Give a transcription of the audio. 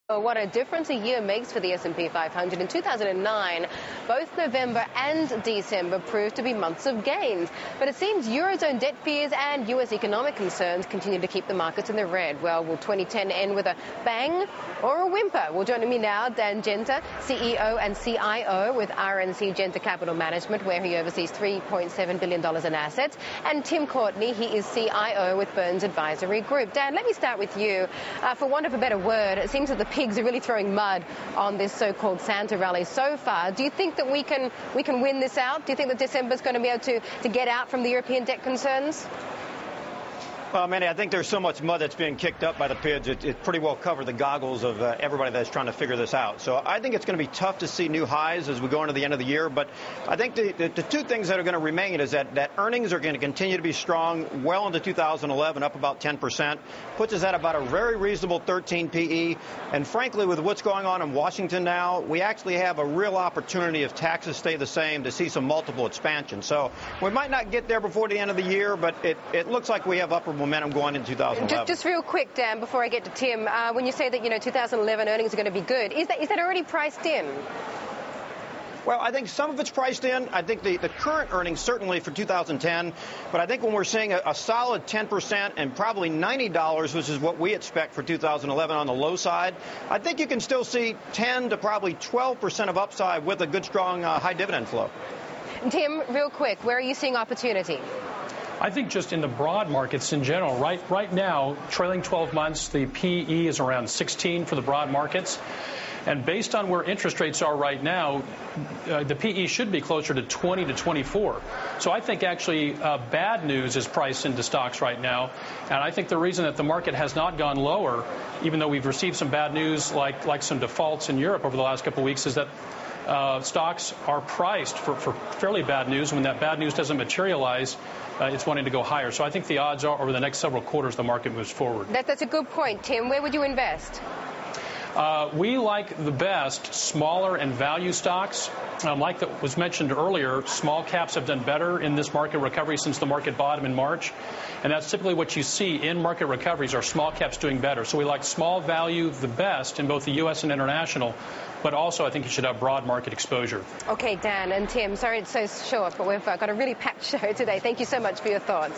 What a difference a year makes for the S&P 500. In 2009, both November and December proved to be months of gains. But it seems Eurozone debt fears and U.S. economic concerns continue to keep the markets in the red. Well, will 2010 end with a bang or a whimper? Well, joining me now, Dan Genter, CEO and CIO with RNC Genter Capital Management, where he oversees $3.7 billion in assets, and Tim Courtney, he is CIO with Burns Advisory Group. Dan, let me start with you. For want of a better word, it seems that the pigs are really throwing mud on this so-called Santa rally so far. Do you think that we can win this out? Do you think that December's going to be able to get out from the European debt concerns? Well, Mandy, I think there's so much mud that's being kicked up by the pigs, it pretty well covered the goggles of everybody that's trying to figure this out. So I think it's going to be tough to see new highs as we go into the end of the year. But I think the two things that are going to remain is that earnings are going to continue to be strong well into 2011, up about 10%, puts us at about a very reasonable 13 PE. And frankly, with what's going on in Washington now, we actually have a real opportunity, if taxes stay the same, to see some multiple expansion. So we might not get there before the end of the year, but it looks like we have upward momentum going into 2011. Just real quick, Dan, before I get to Tim, when you say that 2011 earnings are going to be good, is that already priced in? Well, I think some of it's priced in. I think the current earnings certainly for 2010, but I think when we're seeing a solid 10% and probably $90, which is what we expect for 2011 on the low side, I think you can still see 10 to probably 12% of upside with a good, strong, high dividend flow. Tim, real quick, where are you seeing opportunity? I think just in the broad markets in general, right now, trailing 12 months, the PE is around 16 for the broad markets. And based on where interest rates are right now, the PE should be closer to 20 to 24. So I think actually bad news is priced into stocks right now. And I think the reason that the market has not gone lower, even though we've received some bad news like some defaults in Europe over the last couple of weeks, is that stocks are priced for fairly bad news. When that bad news doesn't materialize, it's wanting to go higher. So I think the odds are over the next several quarters the market moves forward. That's a good point, Tim. Where would you invest? We like the best smaller and value stocks. Like that was mentioned earlier, small caps have done better in this market recovery since the market bottom in March. And that's typically what you see in market recoveries are small caps doing better. So we like small value the best in both the U.S. and international. But also I think you should have broad market exposure. Okay, Dan and Tim, sorry it's so short, but we've got a really packed show today. Thank you so much for your thoughts.